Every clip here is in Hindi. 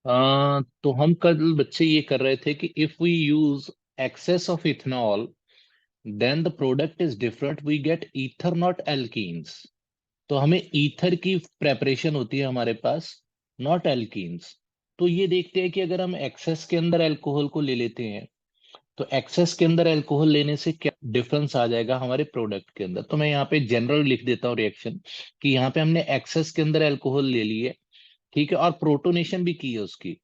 तो हम कल बच्चे ये कर रहे थे कि if we use excess of ethanol then the product is different, we get ether not alkenes. तो हमें ईथर की प्रेपरेशन होती है हमारे पास, नॉट एल्कीन्स। तो ये देखते हैं कि अगर हम एक्सेस के अंदर अल्कोहल को ले लेते हैं तो एक्सेस के अंदर अल्कोहल लेने से क्या डिफरेंस आ जाएगा हमारे प्रोडक्ट के अंदर। तो मैं यहाँ पे जनरल लिख देता हूँ रिएक्शन कि यहाँ पे हमने एक्सेस के अंदर अल्कोहल ले ली है, ठीक है, और प्रोटोनेशन भी की है उसकी।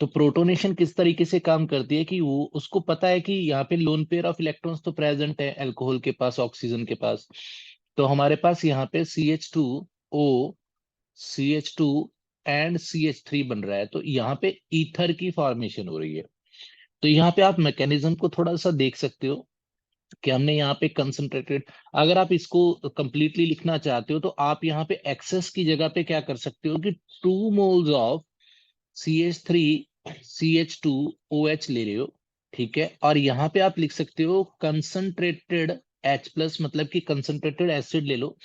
तो प्रोटोनेशन किस तरीके से काम करती है कि वो उसको पता है कि यहाँ पे लोन पेयर ऑफ इलेक्ट्रॉन्स तो प्रेजेंट है अल्कोहल के पास, ऑक्सीजन के पास। तो हमारे पास यहाँ पे CH2O, CH2 एंड CH3 बन रहा है, तो यहाँ पे ईथर की फॉर्मेशन हो रही है। तो यहाँ पे आप मैकेनिज्म को थोड़ा सा देख सकते हो कि हमने यहाँ पे कंसंट्रेटेड, अगर आप इसको कंप्लीटली लिखना चाहते हो तो आप यहाँ पे एक्सेस की जगह पे क्या कर सकते हो कि 2 मोल्स ऑफ CH3CH2OH ले रहे हो, ठीक है, और यहाँ पे आप लिख सकते हो कंसंट्रेटेड H+, मतलब कि कंसंट्रेटेड एसिड ले लो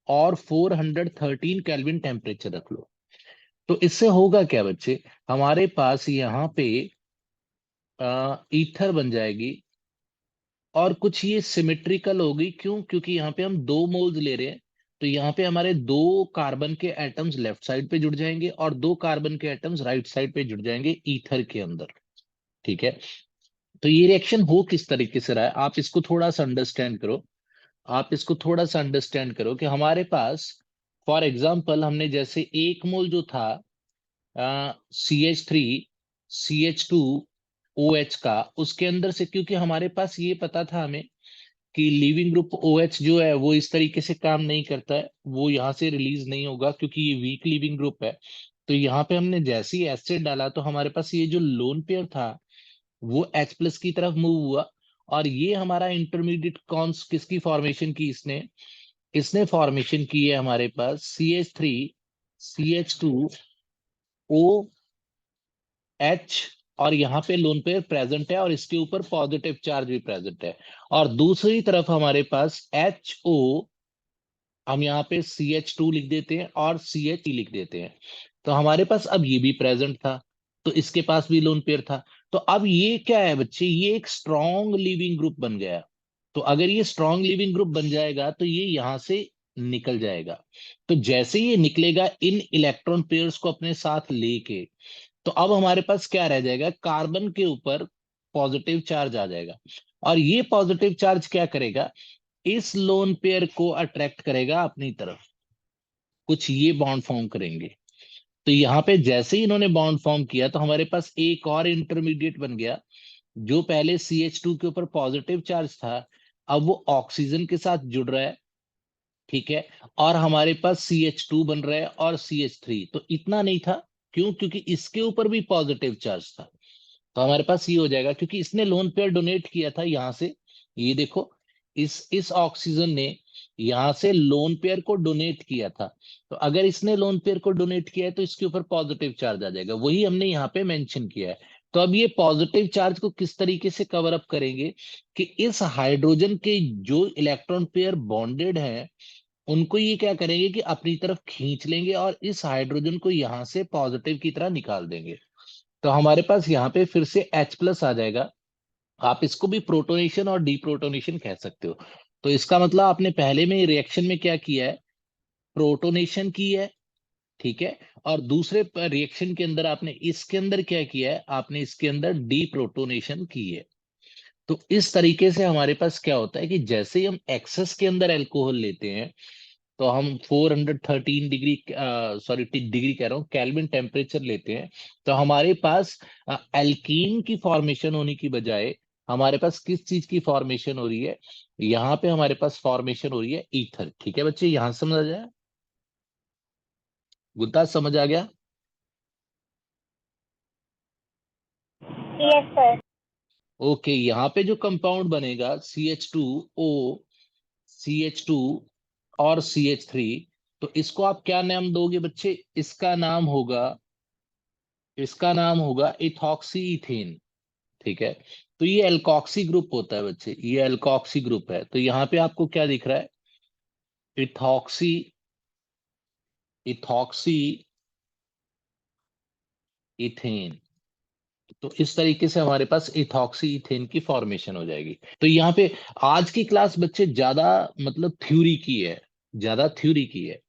और 413 केल्विन टेम्परेचर रख लो। तो इससे होगा क्या बच्चे, हमारे पास यहाँ पे ईथर बन जाएगी और कुछ ये सिमेट्रिकल होगी। क्यों? क्योंकि यहाँ पे हम 2 मोल्स ले रहे हैं, तो यहाँ पे हमारे 2 कार्बन के एटम्स लेफ्ट साइड पे जुड़ जाएंगे और 2 कार्बन के एटम्स राइट साइड पे जुड़ जाएंगे ईथर के अंदर, ठीक है। तो ये रिएक्शन हो किस तरीके से रहा है, आप इसको थोड़ा सा अंडरस्टैंड करो। आप इसको थोड़ा सा अंडरस्टैंड करो कि हमारे पास फॉर एग्जाम्पल हमने जैसे 1 मोल जो था CH3CH2OH का, उसके अंदर से, क्योंकि हमारे पास ये पता था हमें कि लिविंग ग्रुप OH जो है वो इस तरीके से काम नहीं करता है, वो यहाँ से रिलीज नहीं होगा क्योंकि ये वीक लिविंग ग्रुप है। तो यहाँ पे हमने जैसे ही एसिड डाला तो हमारे पास ये जो लोन पेयर था वो H+ की तरफ मूव हुआ, और ये हमारा इंटरमीडिएट कॉन्स किसकी फॉर्मेशन की, इसने इसने फॉर्मेशन की है हमारे पास CH3CH2OH, और यहाँ पे लोन पेयर प्रेजेंट है और इसके ऊपर पॉजिटिव चार्ज भी प्रेजेंट है। और दूसरी तरफ हमारे पास HO, हम यहाँ पे CH2 लिख देते हैं और CH लिख देते हैं। तो हमारे पास अब ये भी प्रेजेंट था, तो इसके पास भी लोन पेयर था। तो अब ये क्या है बच्चे, ये एक स्ट्रॉन्ग लीविंग ग्रुप बन गया। तो अगर ये स्ट्रॉन्ग लीविंग ग्रुप बन जाएगा तो ये यहां से निकल जाएगा। तो जैसे ये निकलेगा इन इलेक्ट्रॉन पेयर्स को अपने साथ लेके, तो अब हमारे पास क्या रह जाएगा, कार्बन के ऊपर पॉजिटिव चार्ज आ जाएगा। और ये पॉजिटिव चार्ज क्या करेगा, इस लोन पेयर को अट्रैक्ट करेगा अपनी तरफ, कुछ ये बॉन्ड फॉर्म करेंगे। तो यहाँ पे जैसे ही इन्होंने बॉन्ड फॉर्म किया तो हमारे पास एक और इंटरमीडिएट बन गया। जो पहले CH2 के ऊपर पॉजिटिव चार्ज था, अब वो ऑक्सीजन के साथ जुड़ रहा है, ठीक है, और हमारे पास CH2 बन रहा है और CH3। तो इतना नहीं था, क्यों? क्योंकि इसके ऊपर भी पॉजिटिव चार्ज था। तो हमारे पास ये हो जाएगा क्योंकि इसने लोन पेयर डोनेट किया था यहां से, ये देखो, इस ऑक्सीजन ने यहां से लोन पेयर को डोनेट किया था। तो अगर इसने लोन पेयर को डोनेट किया है तो इसके ऊपर पॉजिटिव चार्ज आ जाएगा, वही हमने यहाँ पे मेंशन किया है। तो अब ये पॉजिटिव चार्ज को किस तरीके से कवर अप करेंगे कि इस हाइड्रोजन के जो इलेक्ट्रॉन पेयर बॉन्डेड हैं उनको ये क्या करेंगे कि अपनी तरफ खींच लेंगे और इस हाइड्रोजन को यहां से पॉजिटिव की तरह निकाल देंगे। तो हमारे पास यहाँ पे फिर से H+ आ जाएगा। आप इसको भी प्रोटोनेशन और डीप्रोटोनेशन कह सकते हो। तो इसका मतलब आपने पहले में रिएक्शन में क्या किया है, प्रोटोनेशन की है, ठीक है, और दूसरे रिएक्शन के अंदर आपने इसके अंदर क्या किया है, आपने इसके अंदर डीप्रोटोनेशन की है। तो इस तरीके से हमारे पास क्या होता है कि जैसे ही हम एक्सेस के अंदर अल्कोहल लेते हैं तो हम 413 डिग्री, सॉरी डिग्री कह रहा हूँ, केल्विन टेम्परेचर लेते हैं, तो हमारे पास एल्कीन की फॉर्मेशन होने की बजाय हमारे पास किस चीज की फॉर्मेशन हो रही है, यहाँ पे हमारे पास फॉर्मेशन हो रही है ईथर। ठीक है बच्चे, यहां समझ आ जाए, गुद्दा समझ आ गया? Yes sir. ओके, यहाँ पे जो कंपाउंड बनेगा CH2O, CH2 और CH3, तो इसको आप क्या नाम दोगे बच्चे, इसका नाम होगा इथॉक्सी इथेन, ठीक है। तो ये एल्कॉक्सी ग्रुप होता है बच्चे, ये एल्कॉक्सी ग्रुप है। तो यहाँ पे आपको क्या दिख रहा है, इथॉक्सी, इथॉक्सी इथेन। तो इस तरीके से हमारे पास इथॉक्सी इथेन की फॉर्मेशन हो जाएगी। तो यहाँ पे आज की क्लास बच्चे ज्यादा मतलब थ्योरी की है, ज्यादा थ्योरी की है।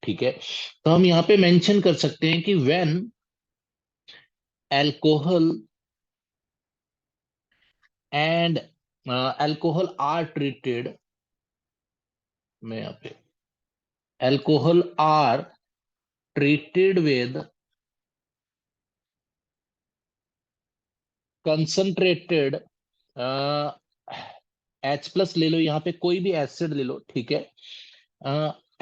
ठीक है, तो हम यहाँ पे मेंशन कर सकते हैं कि when alcohol and alcohol are treated, मैं यहाँ पे alcohol are treated with concentrated H plus ले लो, यहाँ पे कोई भी एसिड ले लो, ठीक है,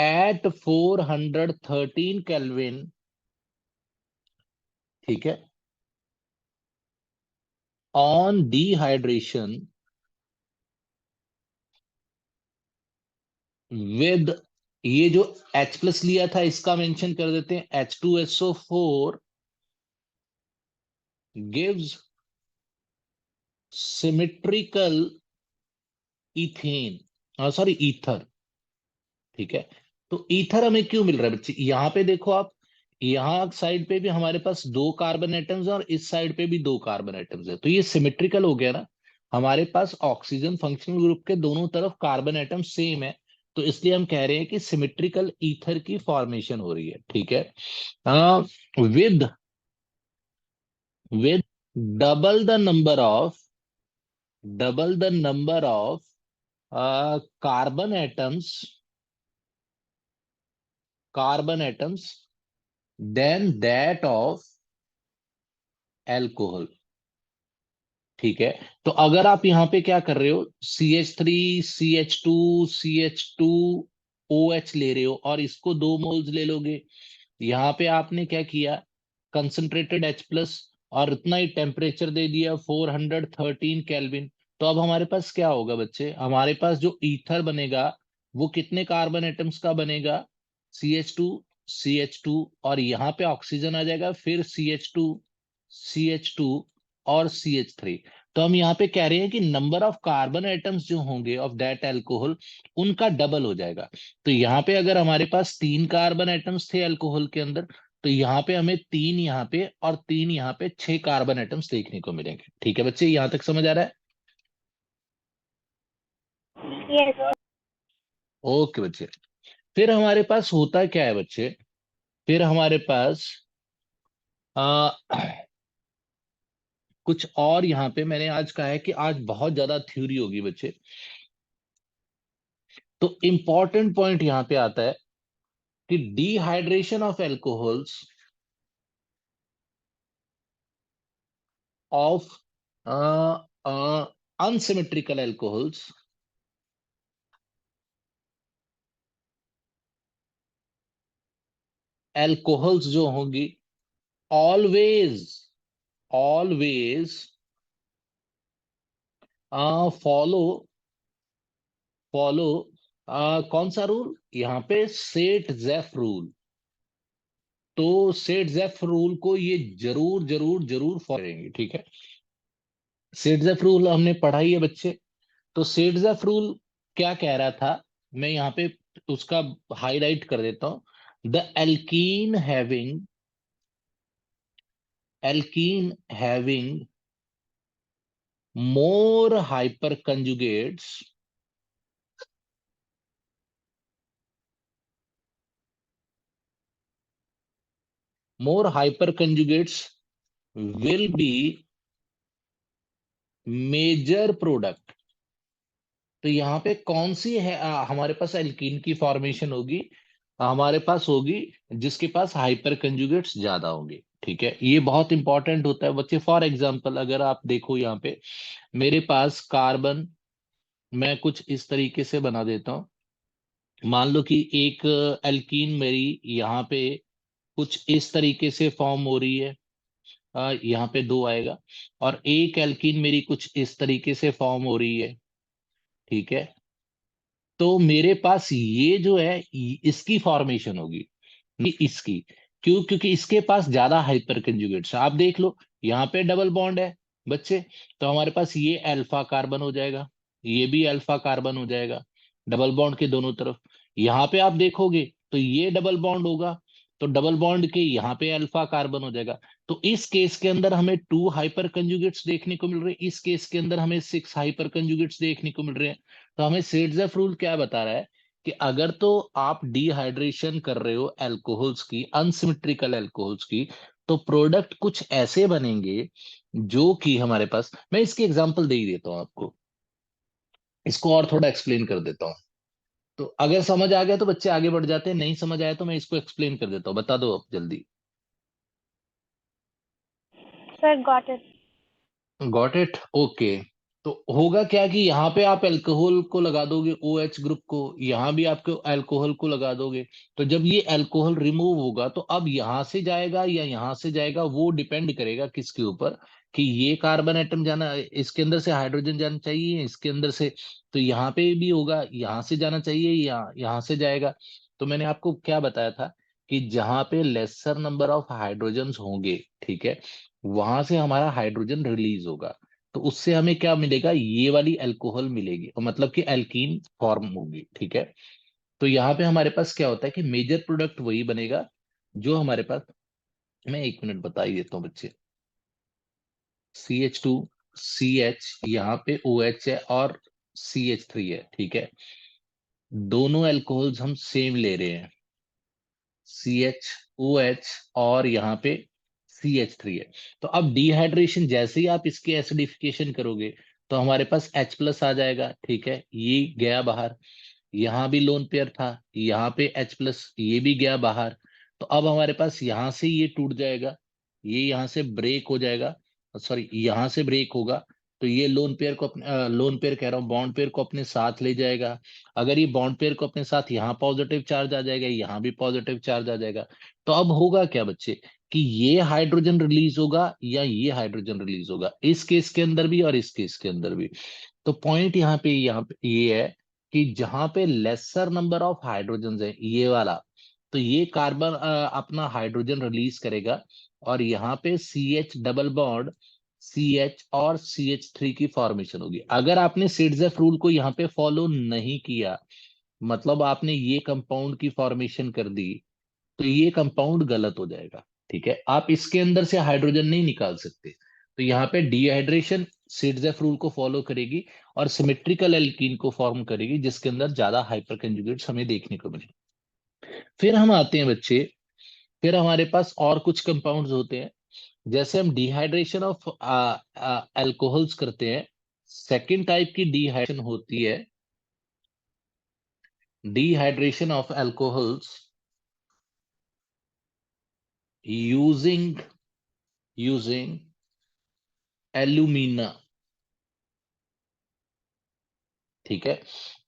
एट 413 केल्विन, ठीक है, ऑन डिहाइड्रेशन विद, ये जो H प्लस लिया था इसका मेंशन कर देते हैं, H2SO4 gives symmetrical ethane, sorry ether, ठीक है। तो ईथर हमें क्यों मिल रहा है बच्चे, यहाँ पे देखो आप, यहाँ साइड पे भी हमारे पास दो कार्बन एटम्स है और इस साइड पे भी दो कार्बन एटम्स है, तो ये सिमेट्रिकल हो गया ना। हमारे पास ऑक्सीजन फंक्शनल ग्रुप के दोनों तरफ कार्बन एटम सेम है, तो इसलिए हम कह रहे हैं कि सिमेट्रिकल ईथर की फॉर्मेशन हो रही है, ठीक है। With with double the number of double the number of carbon atoms, carbon atoms then that of alcohol, ठीक है। तो अगर आप यहां पे क्या कर रहे हो, CH3 CH2 CH2 OH ले रहे हो और इसको 2 मोल्स ले लोगे, यहाँ पे आपने क्या किया, कंसंट्रेटेड H प्लस और इतना ही टेम्परेचर दे दिया 413 केल्विन। तो अब हमारे पास क्या होगा बच्चे, हमारे पास जो ईथर बनेगा वो कितने कार्बन एटम्स का बनेगा, CH2 और यहाँ पे ऑक्सीजन आ जाएगा, फिर CH2 और CH3। तो हम यहाँ पे कह रहे हैं कि नंबर ऑफ कार्बन एटम्स जो होंगे ऑफ दैट अल्कोहल, उनका डबल हो जाएगा। तो यहाँ पे अगर हमारे पास 3 कार्बन एटम्स थे अल्कोहल के अंदर, तो यहाँ पे हमें 3 यहाँ पे और 3 यहाँ पे 6 कार्बन एटम्स देखने को मिलेंगे। ठीक है बच्चे, यहाँ तक समझ आ रहा है? यस। ओके बच्चे, फिर हमारे पास होता क्या है बच्चे, फिर हमारे पास आ, कुछ और यहाँ पे मैंने आज कहा है कि आज बहुत ज्यादा थ्योरी होगी बच्चे। तो इंपॉर्टेंट पॉइंट यहाँ पे आता है कि dehydration of alcohols of unsymmetrical alcohols, alcohols जो होंगी, ऑलवेज ऑलवेज फॉलो फॉलो कौन सा रूल, यहाँ पे सेट जेफ रूल। तो सेट जेफ रूल को ये जरूर जरूर जरूर फॉलो करेंगे, ठीक है। सेट जेफ रूल हमने पढ़ा ही है बच्चे। तो सेट जेफ रूल क्या कह रहा था, मैं यहाँ पे उसका हाईलाइट कर देता हूं, the alkene having more hyper conjugates, more hyper conjugates will be major product. तो यहाँ पे कौन सी है हमारे पास एल्कीन की फॉर्मेशन होगी, हमारे पास होगी जिसके पास हाइपर कंजुगेट्स ज्यादा होंगे, ठीक है। ये बहुत इंपॉर्टेंट होता है बच्चे। फॉर एग्जांपल अगर आप देखो यहाँ पे मेरे पास कार्बन, मैं कुछ इस तरीके से बना देता हूँ, मान लो कि एक एल्कीन मेरी यहाँ पे कुछ इस तरीके से फॉर्म हो रही है, यहाँ पे दो आएगा, और एक एल्कीन मेरी कुछ इस तरीके से फॉर्म हो रही है, ठीक है। तो मेरे पास ये जो है इसकी फॉर्मेशन होगी, नहीं इसकी। क्यों, क्योंकि इसके पास ज्यादा हाइपर कंजुगेट्स, आप देख लो यहाँ पे डबल बॉन्ड है बच्चे, तो हमारे पास ये अल्फा कार्बन हो जाएगा, ये भी अल्फा कार्बन हो जाएगा, डबल बॉन्ड के दोनों तरफ। यहाँ पे आप देखोगे तो ये डबल बॉन्ड होगा, तो डबल बॉन्ड के यहाँ पे अल्फा कार्बन हो जाएगा। तो इस केस के अंदर हमें 2 हाइपर कंजुगेट्स देखने को मिल रहे हैं, इस केस के अंदर हमें 6 हाइपर कंजुगेट्स देखने को मिल रहे हैं। तो हमें सेड्स रूल क्या बता रहा है कि अगर तो आप डिहाइड्रेशन कर रहे हो अल्कोहल्स की, अनसिमेट्रिकल अल्कोहल्स की, तो प्रोडक्ट कुछ ऐसे बनेंगे जो कि हमारे पास, मैं इसकी एग्जांपल दे ही देता हूं आपको, इसको और थोड़ा एक्सप्लेन कर देता हूँ। तो अगर समझ आ गया तो बच्चे आगे बढ़ जाते हैं, नहीं समझ आया तो मैं इसको एक्सप्लेन कर देता हूँ, बता दो अब जल्दी। Sir, got it. Got it, okay. तो होगा क्या कि यहाँ पे आप अल्कोहल को लगा दोगे, ओ एच ग्रुप को, यहाँ भी आपको अल्कोहल को लगा दोगे। तो जब ये अल्कोहल रिमूव होगा तो अब यहाँ से जाएगा या यहाँ से जाएगा, वो डिपेंड करेगा किसके ऊपर, कि ये कार्बन एटम जाना, इसके अंदर से हाइड्रोजन जाना चाहिए इसके अंदर से, तो यहाँ पे भी होगा, यहाँ से जाना चाहिए या यहाँ से जाएगा। तो मैंने आपको क्या बताया था कि जहाँ पे लेसर नंबर ऑफ हाइड्रोजन्स होंगे, ठीक है, वहां से हमारा हाइड्रोजन रिलीज होगा। तो उससे हमें क्या मिलेगा, ये वाली अल्कोहल मिलेगी, मतलब कि एल्कीन फॉर्म होगी, ठीक है। तो यहाँ पे हमारे पास क्या होता है कि मेजर प्रोडक्ट वही बनेगा जो हमारे पास, मैं एक मिनट बता ही देता हूँ बच्चे। CH2, CH, यहाँ पे OH है और CH3 है, ठीक है। दोनों अल्कोहल्स हम सेम ले रहे हैं, CH OH और यहाँ पे CH3 है। तो अब डिहाइड्रेशन जैसे ही आप इसकी एसिडिफिकेशन करोगे तो हमारे पास H+ आ जाएगा, ठीक है, ये गया बाहर। यहाँ भी लोन पेयर था, यहाँ पे H+, ये भी गया बाहर। तो अब हमारे पास यहाँ से ये टूट जाएगा, ये यहाँ से ब्रेक हो जाएगा, सॉरी यहाँ से ब्रेक होगा। तो ये लोन पेयर को अपने, लोन पेयर कह रहा हूँ, बॉन्ड पेयर को अपने साथ ले जाएगा। अगर ये बॉन्ड पेयर को अपने साथ, यहाँ पॉजिटिव चार्ज आ जाएगा, यहाँ भी पॉजिटिव चार्ज आ जाएगा। तो अब होगा क्या बच्चे, कि ये हाइड्रोजन रिलीज होगा या ये हाइड्रोजन रिलीज होगा, इस केस के अंदर भी और इस केस के अंदर भी। तो पॉइंट यहाँ पे ये है कि जहां पे लेसर नंबर ऑफ हाइड्रोजन है, ये वाला, तो ये कार्बन अपना हाइड्रोजन रिलीज करेगा, और यहाँ पे CH डबल बॉन्ड CH और CH3 की फॉर्मेशन होगी। अगर आपने सिड्जेफ रूल को यहाँ पे फॉलो नहीं किया, मतलब आपने ये कंपाउंड की फॉर्मेशन कर दी, तो ये कंपाउंड गलत हो जाएगा, ठीक है। आप इसके अंदर से हाइड्रोजन नहीं निकाल सकते। तो यहाँ पे डिहाइड्रेशन सिड्जेफ रूल को फॉलो करेगी और सिमेट्रिकल एल्कीन को फॉर्म करेगी, जिसके अंदर ज्यादा हाइपर कंजुगेट्स हमें देखने को मिले। फिर हम आते हैं बच्चे, फिर हमारे पास और कुछ कंपाउंड्स होते हैं। जैसे हम डिहाइड्रेशन ऑफ अल्कोहल्स करते हैं, सेकेंड टाइप की डिहाइड्रेशन होती है, dehydration of alcohols using using alumina, ठीक है।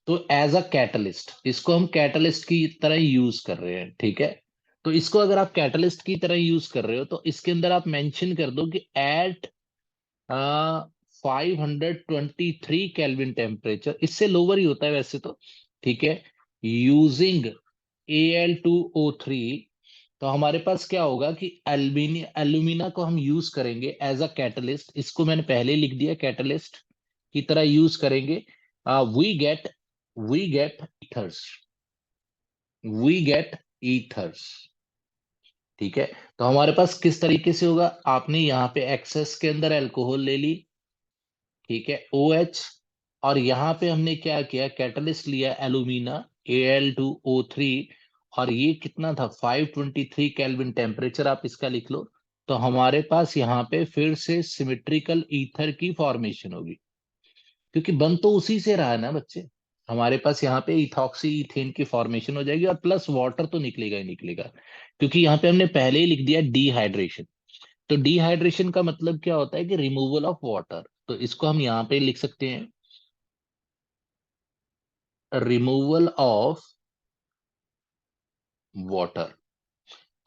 तो एज अ कैटलिस्ट, इसको हम कैटलिस्ट की तरह यूज कर रहे हैं, ठीक है। तो इसको अगर आप कैटलिस्ट की तरह यूज कर रहे हो तो इसके अंदर आप मेंशन कर दो कि एट 523 केल्विन टेम्परेचर, इससे लोअर ही होता है वैसे तो, ठीक है, यूजिंग Al2O3। तो हमारे पास क्या होगा कि एल्यूमिना को हम यूज करेंगे एज अ कैटलिस्ट, इसको मैंने पहले ही लिख दिया, कैटलिस्ट की तरह यूज करेंगे। We get we get ethers, we get ethers, ठीक है। तो हमारे पास किस तरीके से होगा, आपने यहाँ पे एक्सेस के अंदर अल्कोहल ले ली, ठीक है, OH, और यहाँ पे हमने क्या किया, कैटलिस्ट लिया एल्यूमिना Al2O3, और ये कितना था 523 केल्विन टेम्परेचर, आप इसका लिख लो। तो हमारे पास यहाँ पे फिर से सिमेट्रिकल ईथर की फॉर्मेशन होगी, क्योंकि बन तो उसी से रहा है ना बच्चे। हमारे पास यहाँ पे इथॉक्सी इथेन की फॉर्मेशन हो जाएगी, और प्लस वाटर तो निकलेगा ही निकलेगा, क्योंकि यहाँ पे हमने पहले ही लिख दिया डिहाइड्रेशन। तो डिहाइड्रेशन का मतलब क्या होता है कि रिमूवल ऑफ वाटर, तो इसको हम यहाँ पे लिख सकते हैं, रिमूवल ऑफ वाटर।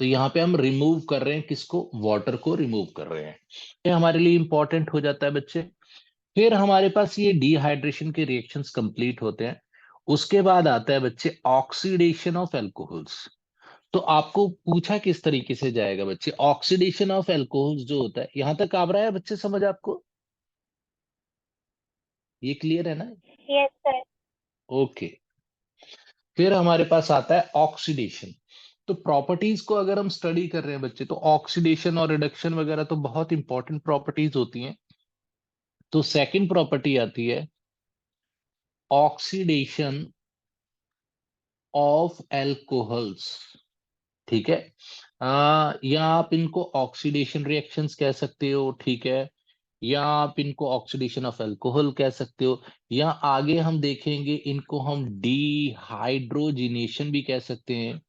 तो यहाँ पे हम रिमूव कर रहे हैं किसको, वाटर को रिमूव कर रहे हैं। ये हमारे लिए इंपॉर्टेंट हो जाता है बच्चे। फिर हमारे पास ये डिहाइड्रेशन के रिएक्शंस कंप्लीट होते हैं। उसके बाद आता है बच्चे ऑक्सीडेशन ऑफ एल्कोहल्स। तो आपको पूछा किस तरीके से जाएगा बच्चे, ऑक्सीडेशन ऑफ एल्कोहल्स जो होता है, यहां तक आ रहा है बच्चे, समझ आपको, ये क्लियर है ना? Yes, sir. ओके। फिर हमारे पास आता है ऑक्सीडेशन। तो प्रॉपर्टीज को अगर हम स्टडी कर रहे हैं बच्चे, तो ऑक्सीडेशन और रिडक्शन वगैरह तो बहुत इंपॉर्टेंट प्रॉपर्टीज होती हैं। तो सेकंड प्रॉपर्टी आती है ऑक्सीडेशन ऑफ एल्कोहल्स। ठीक है, या आप इनको ऑक्सीडेशन रिएक्शंस कह सकते हो, ठीक है, या आप इनको ऑक्सीडेशन ऑफ अल्कोहल कह सकते हो, या आगे हम देखेंगे इनको हम डीहाइड्रोजिनेशन भी कह सकते हैं,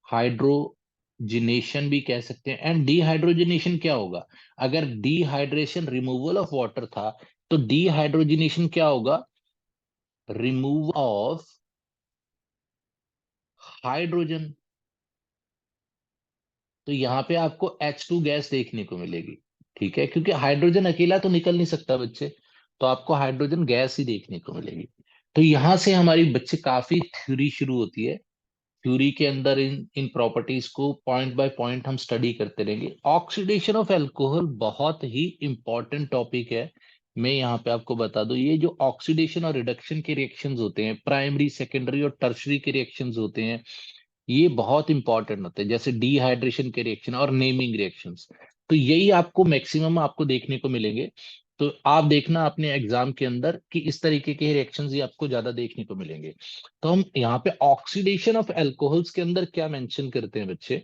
हाइड्रोजिनेशन भी कह सकते हैं। एंड डीहाइड्रोजिनेशन क्या होगा? अगर डीहाइड्रेशन रिमूवल ऑफ वाटर था, तो डीहाइड्रोजिनेशन क्या होगा? Remove of hydrogen. तो यहाँ पे आपको H2 गैस देखने को मिलेगी, ठीक है, क्योंकि हाइड्रोजन अकेला तो निकल नहीं सकता बच्चे, तो आपको हाइड्रोजन गैस ही देखने को मिलेगी। तो यहां से हमारी बच्चे काफी थ्योरी शुरू होती है। थ्योरी के अंदर इन इन प्रॉपर्टीज को पॉइंट बाय पॉइंट हम स्टडी करते रहेंगे। ऑक्सीडेशन ऑफ अल्कोहल बहुत ही इंपॉर्टेंट टॉपिक है। मैं यहाँ पे आपको बता दूं, ये जो ऑक्सीडेशन और रिडक्शन के रिएक्शंस होते हैं, प्राइमरी सेकेंडरी और टर्शरी के रिएक्शंस होते हैं, ये बहुत इंपॉर्टेंट होते हैं, जैसे डिहाइड्रेशन के रिएक्शन और नेमिंग रिएक्शंस। तो यही आपको मैक्सिमम आपको देखने को मिलेंगे। तो आप देखना अपने एग्जाम के अंदर कि इस तरीके के रिएक्शंस ही आपको ज्यादा देखने को मिलेंगे। तो हम यहाँ पे ऑक्सीडेशन ऑफ अल्कोहल्स के अंदर क्या मेंशन करते हैं बच्चे,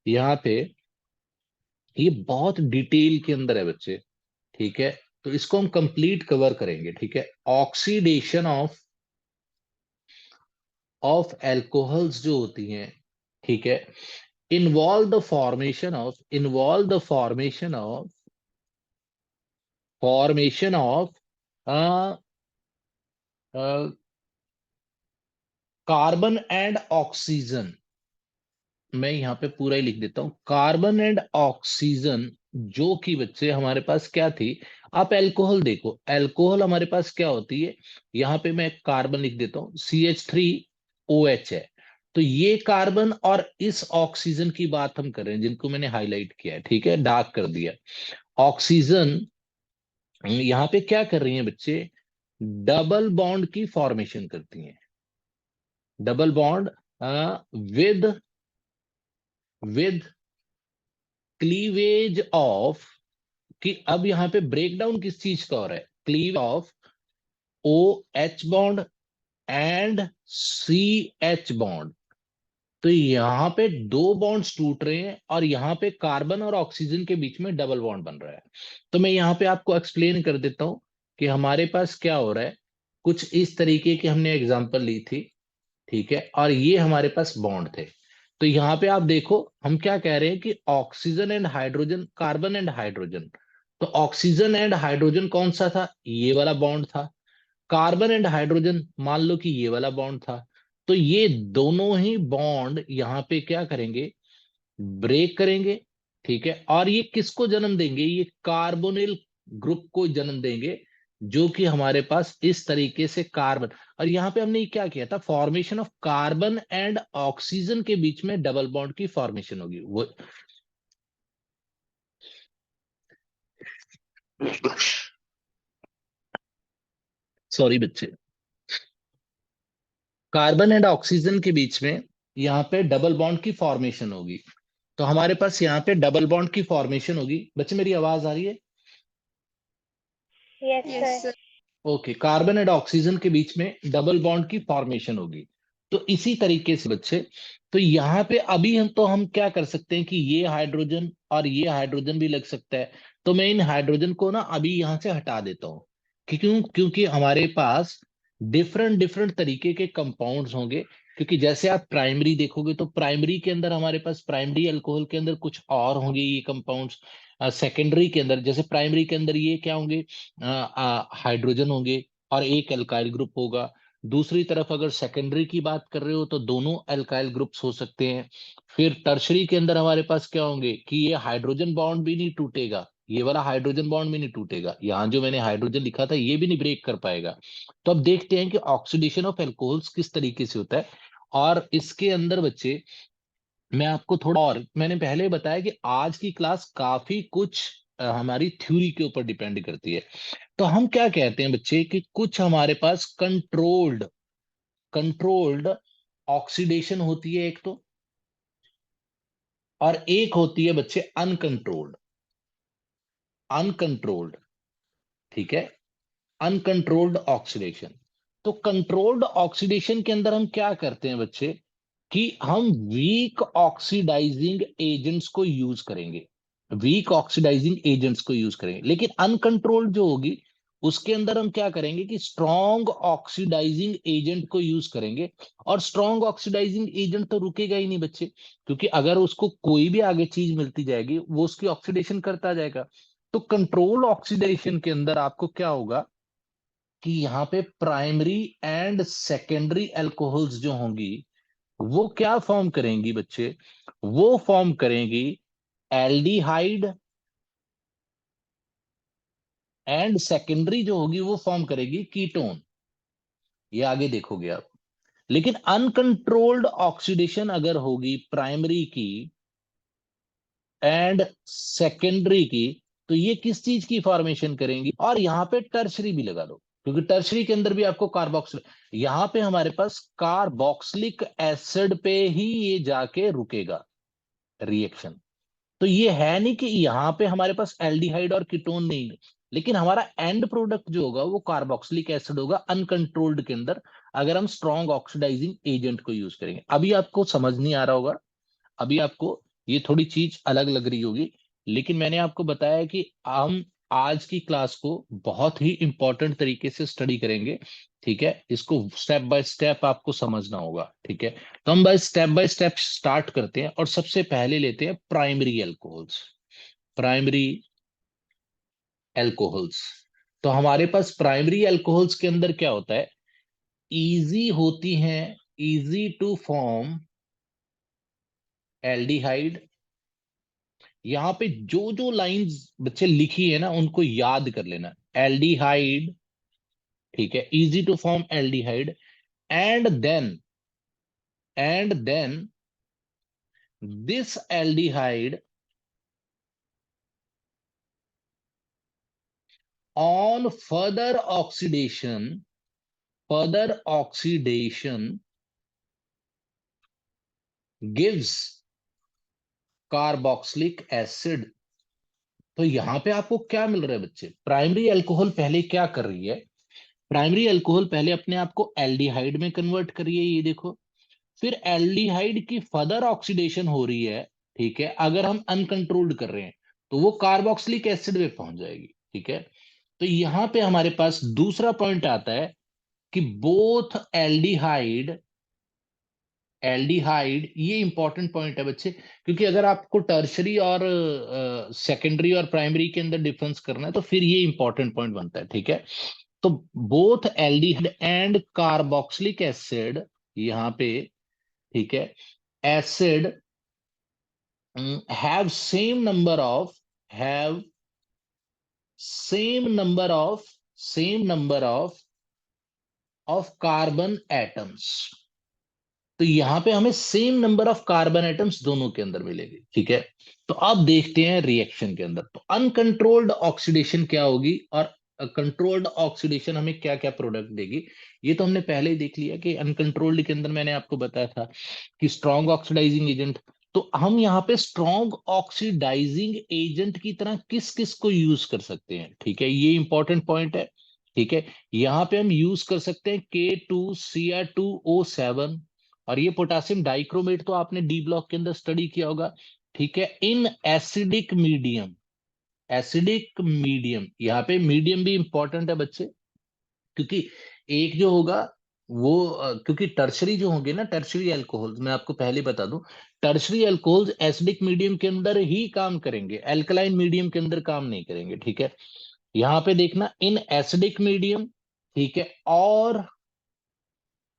यहाँ पे ये बहुत डिटेल के अंदर है बच्चे, ठीक है। तो इसको हम कंप्लीट कवर करेंगे, ठीक है। ऑक्सीडेशन ऑफ एल्कोहल्स जो होती हैं, ठीक है, involve the formation of uh, carbon and oxygen. मैं यहाँ पे पूरा ही लिख देता हूं, कार्बन एंड ऑक्सीजन, जो कि बच्चे हमारे पास क्या थी। आप एल्कोहल देखो, एल्कोहल हमारे पास क्या होती है, यहाँ पे मैं कार्बन लिख देता हूँ, CH3OH है। तो ये कार्बन और इस ऑक्सीजन की बात हम कर रहे हैं, जिनको मैंने हाईलाइट किया है, ठीक है, डार्क कर दिया। ऑक्सीजन यहाँ पे क्या कर रही हैं बच्चे, डबल बॉन्ड की फॉर्मेशन करती हैं। Double bond with with cleavage of, कि अब यहां पे ब्रेकडाउन किस चीज का हो रहा है, cleave of OH bond and CH bond. तो यहां पे दो बॉन्ड्स टूट रहे हैं और यहां पे कार्बन और ऑक्सीजन के बीच में डबल बॉन्ड बन रहा है। तो मैं यहां पे आपको एक्सप्लेन कर देता हूं कि हमारे पास क्या हो रहा है। कुछ इस तरीके की हमने एग्जांपल ली थी, ठीक है, और ये हमारे पास बॉन्ड थे। तो यहाँ पे आप देखो हम क्या कह रहे हैं कि oxygen and hydrogen, carbon and hydrogen. तो ऑक्सीजन एंड हाइड्रोजन कौन सा था, ये वाला बॉन्ड था। कार्बन एंड हाइड्रोजन मान लो कि ये वाला बॉन्ड था। तो ये दोनों ही बॉन्ड यहाँ पे क्या करेंगे, ब्रेक करेंगे, ठीक है, और ये किसको जन्म देंगे, ये कार्बोनिल ग्रुप को जन्म देंगे, जो कि हमारे पास इस तरीके से कार्बन। और यहां पे हमने क्या किया था, formation of carbon and oxygen के बीच में डबल बॉन्ड की फॉर्मेशन होगी वो। सॉरी बच्चे, कार्बन एंड ऑक्सीजन के बीच में यहाँ पे डबल बॉन्ड की फॉर्मेशन होगी। तो हमारे पास यहाँ पे डबल बॉन्ड की फॉर्मेशन होगी। बच्चे मेरी आवाज आ रही है? Yes, Yes, sir. sir. Okay, carbon and oxygen के बीच में डबल बॉन्ड की फॉर्मेशन होगी। तो इसी तरीके से बच्चे, तो यहाँ पे अभी हम क्या कर सकते हैं कि ये हाइड्रोजन और ये हाइड्रोजन भी लग सकता है। तो मैं इन हाइड्रोजन को ना अभी यहाँ से हटा देता हूँ, क्योंकि हमारे पास डिफरेंट डिफरेंट तरीके के कंपाउंड्स होंगे। क्योंकि जैसे आप प्राइमरी देखोगे, तो प्राइमरी के अंदर हमारे पास प्राइमरी अल्कोहल के अंदर कुछ और होंगे ये कंपाउंड्स। सेकेंडरी के अंदर, जैसे प्राइमरी के अंदर ये क्या होंगे, हाइड्रोजन होंगे और एक एल्काइल ग्रुप होगा। दूसरी तरफ अगर सेकेंडरी की बात कर रहे हो, तो दोनों एल्काइल ग्रुप्स हो सकते हैं। फिर टर्शरी के अंदर हमारे पास क्या होंगे कि ये हाइड्रोजन बॉन्ड भी नहीं टूटेगा, ये वाला हाइड्रोजन बॉन्ड भी नहीं टूटेगा, यहाँ जो मैंने हाइड्रोजन लिखा था ये भी नहीं ब्रेक कर पाएगा। तो अब देखते हैं कि ऑक्सीडेशन ऑफ एल्कोहल्स किस तरीके से होता है। और इसके अंदर बच्चे, मैं आपको थोड़ा और, मैंने पहले बताया कि आज की क्लास काफी कुछ हमारी थ्योरी के ऊपर डिपेंड करती है। तो हम क्या कहते हैं बच्चे कि कुछ हमारे पास कंट्रोल्ड कंट्रोल्ड ऑक्सीडेशन होती है एक तो, और एक होती है बच्चे अनकंट्रोल्ड। अनकंट्रोल्ड, ठीक है, अनकंट्रोल्ड ऑक्सीडेशन। तो कंट्रोल्ड ऑक्सीडेशन के अंदर हम क्या करते हैं बच्चे, कि हम वीक ऑक्सीडाइजिंग एजेंट्स को यूज करेंगे, वीक ऑक्सीडाइजिंग एजेंट्स को यूज करेंगे। लेकिन अनकंट्रोल्ड जो होगी उसके अंदर हम क्या करेंगे कि स्ट्रॉन्ग ऑक्सीडाइजिंग एजेंट को यूज करेंगे। और स्ट्रॉन्ग ऑक्सीडाइजिंग एजेंट तो रुकेगा ही नहीं बच्चे, क्योंकि अगर उसको कोई भी आगे चीज मिलती जाएगी वो उसकी ऑक्सीडेशन करता जाएगा। तो कंट्रोल ऑक्सीडेशन के अंदर आपको क्या होगा कि यहाँ पे प्राइमरी एंड सेकेंडरी अल्कोहल्स जो होंगी वो क्या फॉर्म करेंगी बच्चे, वो फॉर्म करेंगी एल्डिहाइड, एंड सेकेंडरी जो होगी वो फॉर्म करेगी कीटोन। ये आगे देखोगे आप। लेकिन अनकंट्रोल्ड ऑक्सीडेशन अगर होगी प्राइमरी की एंड सेकेंडरी की, तो ये किस चीज की फॉर्मेशन करेंगी, और यहां पे टर्शरी भी लगा दो, क्योंकि टर्शरी के अंदर भी आपको कार्बोक्सिल, यहां पे हमारे पास कार्बोक्सिलिक एसिड पे ही ये जाके रुकेगा रिएक्शन। तो ये है नहीं कि यहां पे हमारे पास एल्डिहाइड और कीटोन नहीं है, लेकिन हमारा एंड प्रोडक्ट जो होगा वो कार्बोक्सिलिक एसिड होगा अनकंट्रोल्ड के अंदर, अगर हम स्ट्रॉन्ग ऑक्सीडाइजिंग एजेंट को यूज करेंगे। अभी आपको समझ नहीं आ रहा होगा, अभी आपको ये थोड़ी चीज अलग लग रही होगी, लेकिन मैंने आपको बताया कि हम आज की क्लास को बहुत ही इंपॉर्टेंट तरीके से स्टडी करेंगे, ठीक है। इसको स्टेप बाय स्टेप आपको समझना होगा, ठीक है। तो हम बाय स्टेप स्टार्ट करते हैं, और सबसे पहले लेते हैं प्राइमरी अल्कोहल्स। प्राइमरी अल्कोहल्स, तो हमारे पास प्राइमरी अल्कोहल्स के अंदर क्या होता है, इजी होती हैं, इजी टू फॉर्म एल्डिहाइड। यहाँ पे जो जो लाइंस बच्चे लिखी है ना उनको याद कर लेना। एल्डिहाइड, ठीक है, easy to form aldehyde, and then, and then this aldehyde on further oxidation gives carboxylic acid। तो यहां पे आपको क्या मिल रहा है बच्चे, प्राइमरी अल्कोहल पहले क्या कर रही है, प्राइमरी अल्कोहल पहले अपने आप को एल्डिहाइड में कन्वर्ट कर रही है, ये देखो। फिर एल्डिहाइड की फर्दर ऑक्सीडेशन हो रही है, ठीक है, अगर हम अनकंट्रोल्ड कर रहे हैं तो वो कार्बोक्सिलिक एसिड में पहुंच जाएगी, ठीक है। तो यहां पे हमारे पास दूसरा पॉइंट आता है कि बोथ एल्डिहाइड, एल्डिहाइड ये इंपॉर्टेंट पॉइंट है बच्चे, क्योंकि अगर आपको टर्शरी और सेकेंडरी और प्राइमरी के अंदर डिफरेंस करना है तो फिर ये इंपॉर्टेंट पॉइंट बनता है, ठीक है। तो both aldehyde and carboxylic acid यहाँ पे, ठीक है, acid have have same number of carbon atoms. तो यहां पे हमें same number of carbon atoms दोनों के अंदर मिलेगी, ठीक है। तो अब देखते हैं रिएक्शन के अंदर, तो अनकंट्रोल्ड ऑक्सीडेशन क्या होगी, और कंट्रोल्ड ऑक्सीडेशन हमें क्या क्या प्रोडक्ट देगी। ये तो हमने पहले ही देख लिया कि अनकंट्रोल्ड के अंदर मैंने आपको बताया था कि स्ट्रॉन्ग ऑक्सीडाइजिंग एजेंट। तो हम यहाँ पे स्ट्रॉन्ग ऑक्सीडाइजिंग एजेंट की तरह किस किस को यूज कर सकते हैं, ठीक है, ये इंपॉर्टेंट पॉइंट है, ठीक है। यहाँ पे हम यूज कर सकते हैं K2Cr2O7, और ये पोटासियम डाइक्रोमेट तो आपने डी ब्लॉक के अंदर स्टडी किया होगा, ठीक है, in acidic medium. Acidic medium, यहाँ पे मीडियम भी इंपॉर्टेंट है बच्चे, क्योंकि एक जो होगा वो क्योंकि टर्शरी जो होंगे ना, टर्शरी अल्कोहल्स मैं आपको पहले बता दूं, टर्शरी अल्कोहल्स एसिडिक मीडियम के अंदर ही काम करेंगे, एल्कलाइन मीडियम के अंदर काम नहीं करेंगे, ठीक है। यहाँ पे देखना इन एसिडिक मीडियम, ठीक है, और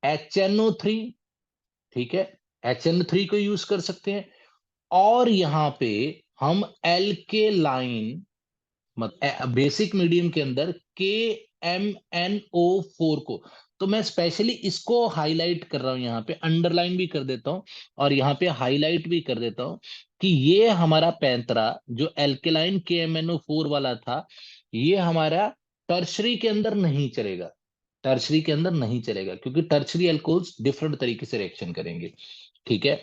HNO3, ठीक है, HNO3 को यूज कर सकते हैं। और यहां पे हम एल्केलाइन, मतलब बेसिक मीडियम के अंदर KMNO4 को, तो मैं स्पेशली इसको हाईलाइट कर रहा हूं, यहाँ पे अंडरलाइन भी कर देता हूं और यहाँ पे हाईलाइट भी कर देता हूं कि ये हमारा पैंतरा जो एल्केलाइन KMNO4 वाला था, ये हमारा टर्शरी के अंदर नहीं चलेगा, टर्शरी के अंदर नहीं चलेगा, क्योंकि टर्शरी अल्कोहल्स डिफरेंट तरीके से रिएक्शन करेंगे, ठीक है।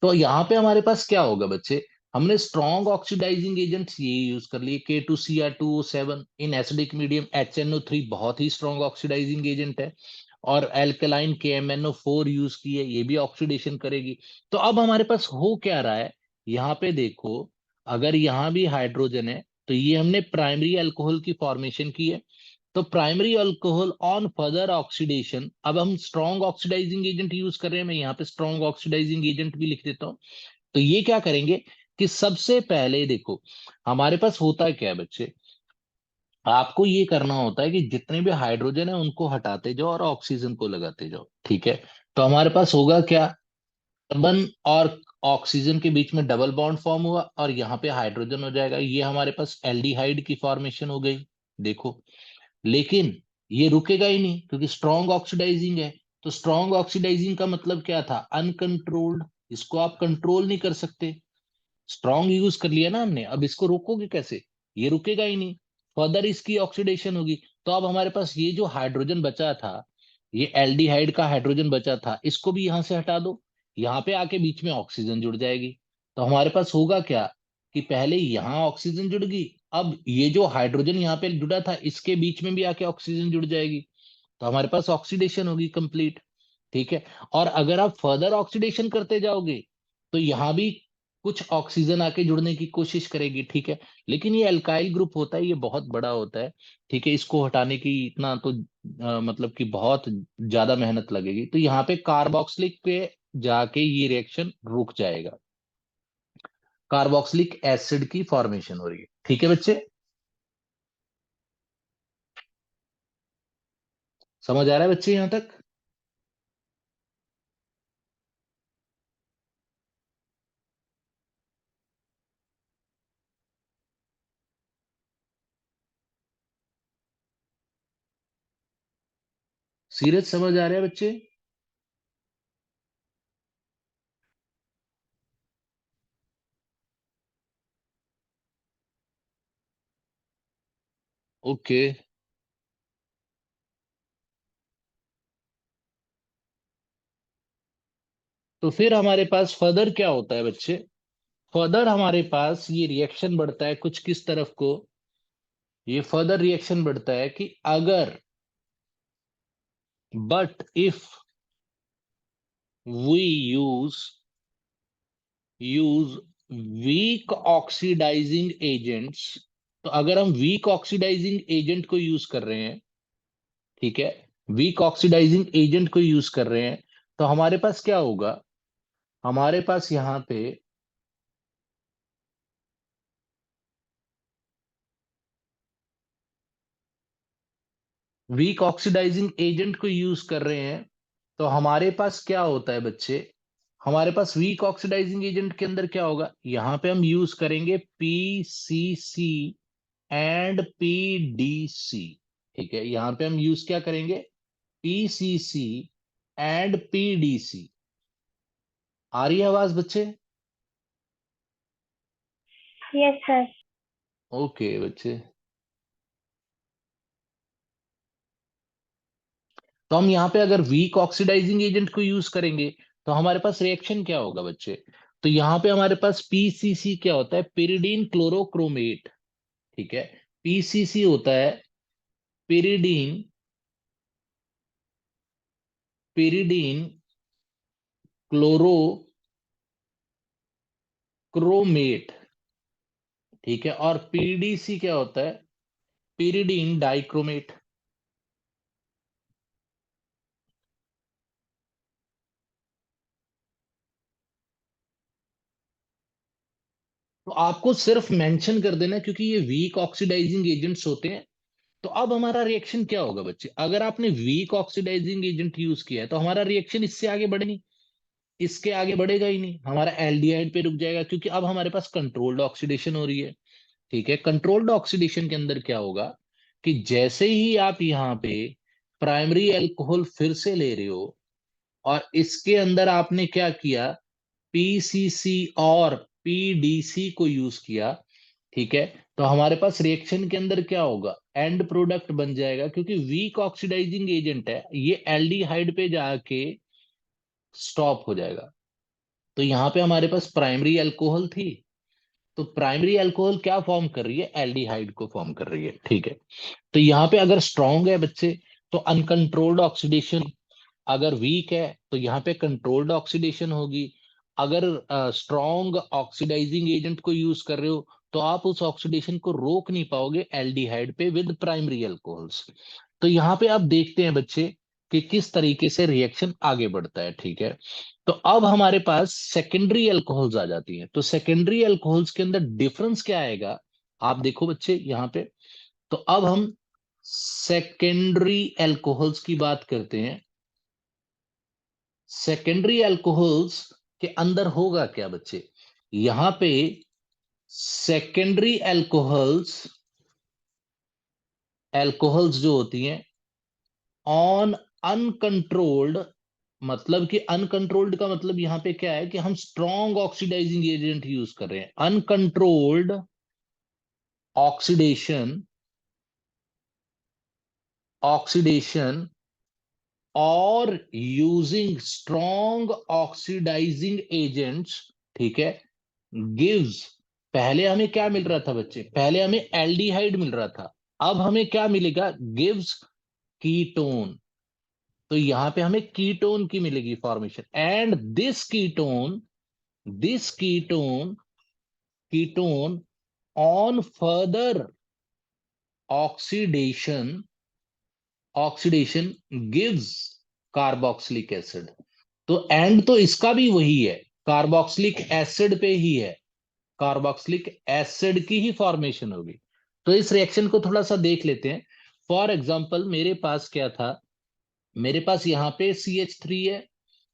तो यहाँ पे हमारे पास क्या होगा बच्चे, हमने स्ट्रॉन्ग ऑक्सीडाइजिंग एजेंट्स ये यूज कर लिए, K2Cr2O7 in acidic medium, HNO3 बहुत ही स्ट्रॉन्ग ऑक्सीडाइजिंग एजेंट है, और एल्कलाइन KMnO4 यूज की है, ये भी ऑक्सीडेशन करेगी। तो अब हमारे पास हो क्या रहा है, यहाँ पे देखो, अगर यहाँ भी हाइड्रोजन है तो ये हमने प्राइमरी अल्कोहल की फॉर्मेशन की है। तो primary alcohol on further oxidation, अब हम स्ट्रॉन्ग ऑक्सीडाइजिंग एजेंट यूज कर रहे हैं, मैं यहाँ पे स्ट्रॉन्ग ऑक्सीडाइजिंग एजेंट भी लिख देता हूँ। तो ये क्या करेंगे कि सबसे पहले देखो, हमारे पास होता क्या है बच्चे, आपको ये करना होता है कि जितने भी हाइड्रोजन है उनको हटाते जाओ और ऑक्सीजन को लगाते जाओ, ठीक है। तो हमारे पास होगा क्या, कार्बन और ऑक्सीजन के बीच में डबल बॉन्ड फॉर्म हुआ और यहाँ पे हाइड्रोजन हो जाएगा, ये हमारे पास एल्डिहाइड की फॉर्मेशन हो गई। देखो, लेकिन ये रुकेगा ही नहीं क्योंकि स्ट्रॉन्ग ऑक्सीडाइजिंग है। तो स्ट्रॉन्ग ऑक्सीडाइजिंग का मतलब क्या था, अनकंट्रोल्ड, इसको आप कंट्रोल नहीं कर सकते। स्ट्रॉन्ग यूज कर लिया ना हमने, अब इसको रोकोगे कैसे, ये रुकेगा ही नहीं, फर्दर इसकी ऑक्सीडेशन होगी। तो अब हमारे पास ये जो हाइड्रोजन बचा था, ये एल्डिहाइड का हाइड्रोजन बचा था, इसको भी यहां से हटा दो, यहाँ पे आके बीच में ऑक्सीजन जुड़ जाएगी। तो हमारे पास होगा क्या कि पहले यहाँ ऑक्सीजन जुड़ गई, अब ये जो हाइड्रोजन यहाँ पे जुड़ा था इसके बीच में भी आके ऑक्सीजन जुड़ जाएगी, तो हमारे पास ऑक्सीडेशन होगी कंप्लीट, ठीक है। और अगर आप फर्दर ऑक्सीडेशन करते जाओगे तो यहाँ भी कुछ ऑक्सीजन आके जुड़ने की कोशिश करेगी, ठीक है। लेकिन ये अल्काइल ग्रुप होता है, ये बहुत बड़ा होता है, ठीक है, इसको हटाने की इतना तो मतलब कि बहुत ज्यादा मेहनत लगेगी। तो यहाँ पे कार्बोक्सिलिक पे जाके ये रिएक्शन रुक जाएगा, कार्बोक्सिलिक एसिड की फॉर्मेशन हो रही है, ठीक है बच्चे, समझ आ रहा है बच्चे यहां तक। सीरियस समझ आ रहा है बच्चे। ओके, तो फिर हमारे पास फर्दर क्या होता है बच्चे, फर्दर हमारे पास ये रिएक्शन बढ़ता है कुछ किस तरफ को, ये फर्दर रिएक्शन बढ़ता है कि अगर, but if we use use weak oxidising agents, तो अगर हम वीक ऑक्सीडाइजिंग एजेंट को यूज कर रहे हैं, ठीक है, वीक ऑक्सीडाइजिंग एजेंट को यूज कर रहे हैं, तो हमारे पास क्या होगा, हमारे पास यहां पे वीक ऑक्सीडाइजिंग एजेंट को यूज कर रहे हैं, तो हमारे पास क्या होता है बच्चे, हमारे पास वीक ऑक्सीडाइजिंग एजेंट के अंदर क्या होगा, यहां पे हम यूज करेंगे PCC एंड PDC, ठीक है, यहां पे हम यूज क्या करेंगे, PCC एंड PDC। आ रही है आवाज बच्चे। Yes, sir. ओके बच्चे, तो हम यहाँ पे अगर वीक ऑक्सीडाइजिंग एजेंट को यूज करेंगे तो हमारे पास रिएक्शन क्या होगा बच्चे, तो यहाँ पे हमारे पास PCC क्या होता है, पिरिडीन क्लोरोक्रोमेट, ठीक है, PCC होता है पिरिडीन पिरिडीन क्लोरोक्रोमेट, ठीक है, और PDC क्या होता है, पिरिडीन डाइक्रोमेट। तो आपको सिर्फ मेंशन कर देना क्योंकि ये वीक ऑक्सीडाइजिंग एजेंट्स होते हैं। तो अब हमारा रिएक्शन क्या होगा बच्चे, अगर आपने वीक ऑक्सीडाइजिंग एजेंट यूज किया है तो हमारा रिएक्शन इससे आगे बढ़े नहीं, इसके आगे बढ़ेगा ही नहीं, हमारा एल्डिहाइड पे रुक जाएगा, क्योंकि अब हमारे पास कंट्रोल्ड ऑक्सीडेशन हो रही है, ठीक है। कंट्रोल्ड ऑक्सीडेशन के अंदर क्या होगा कि जैसे ही आप यहाँ पे प्राइमरी अल्कोहल फिर से ले रहे हो और इसके अंदर आपने क्या किया, PCC और PDC को यूज किया, ठीक है, तो हमारे पास रिएक्शन के अंदर क्या होगा, एंड प्रोडक्ट बन जाएगा, क्योंकि वीक ऑक्सीडाइजिंग एजेंट है, ये एल्डिहाइड पे जाके स्टॉप हो जाएगा। तो यहाँ पे हमारे पास प्राइमरी अल्कोहल थी, तो प्राइमरी अल्कोहल क्या फॉर्म कर रही है, एल्डिहाइड को फॉर्म कर रही है, ठीक है। तो यहाँ पे अगर स्ट्रांग है बच्चे तो अनकंट्रोल्ड ऑक्सीडेशन, अगर वीक है तो यहाँ पे कंट्रोल्ड ऑक्सीडेशन होगी। अगर स्ट्रॉन्ग ऑक्सीडाइजिंग एजेंट को यूज कर रहे हो तो आप उस ऑक्सीडेशन को रोक नहीं पाओगे एल्डिहाइड पे विद प्राइमरी अल्कोहल्स। तो यहाँ पे आप देखते हैं बच्चे कि किस तरीके से रिएक्शन आगे बढ़ता है, ठीक है। तो अब हमारे पास सेकेंडरी अल्कोहल्स आ जाती हैं, तो सेकेंडरी अल्कोहल्स के अंदर डिफरेंस क्या आएगा, आप देखो बच्चे यहाँ पे। तो अब हम सेकेंडरी अल्कोहल्स की बात करते हैं। सेकेंडरी अल्कोहल्स के अंदर होगा क्या बच्चे, यहां पे सेकेंडरी अल्कोहल्स, अल्कोहल्स जो होती हैं ऑन अनकंट्रोल्ड, मतलब कि अनकंट्रोल्ड का मतलब यहां पे क्या है कि हम स्ट्रॉन्ग ऑक्सीडाइजिंग एजेंट यूज कर रहे हैं, अनकंट्रोल्ड ऑक्सीडेशन, ऑक्सीडेशन और यूजिंग स्ट्रॉन्ग ऑक्सीडाइजिंग एजेंट्स, ठीक है, गिव्स, पहले हमें क्या मिल रहा था बच्चे, पहले हमें एल्डिहाइड मिल रहा था, अब हमें क्या मिलेगा, गिव्स कीटोन। तो यहां पे हमें कीटोन की मिलेगी formation, and this ketone ketone on further oxidation, oxidation gives carboxylic acid. तो एंड तो इसका भी वही है, कार्बोक्सिलिक एसिड पे ही है, कार्बोक्सिलिक एसिड की ही फॉर्मेशन होगी। तो इस रिएक्शन को थोड़ा सा देख लेते हैं। फॉर एग्जाम्पल मेरे पास क्या था, मेरे पास यहाँ पे CH3 है,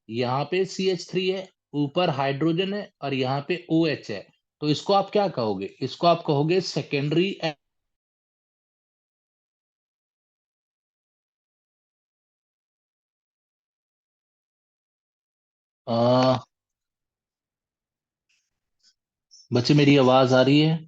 यहाँ पे CH3 है, ऊपर हाइड्रोजन है और यहाँ पे OH है। तो इसको आप क्या कहोगे, इसको आप कहोगे सेकेंडरी। बच्चे मेरी आवाज आ रही है?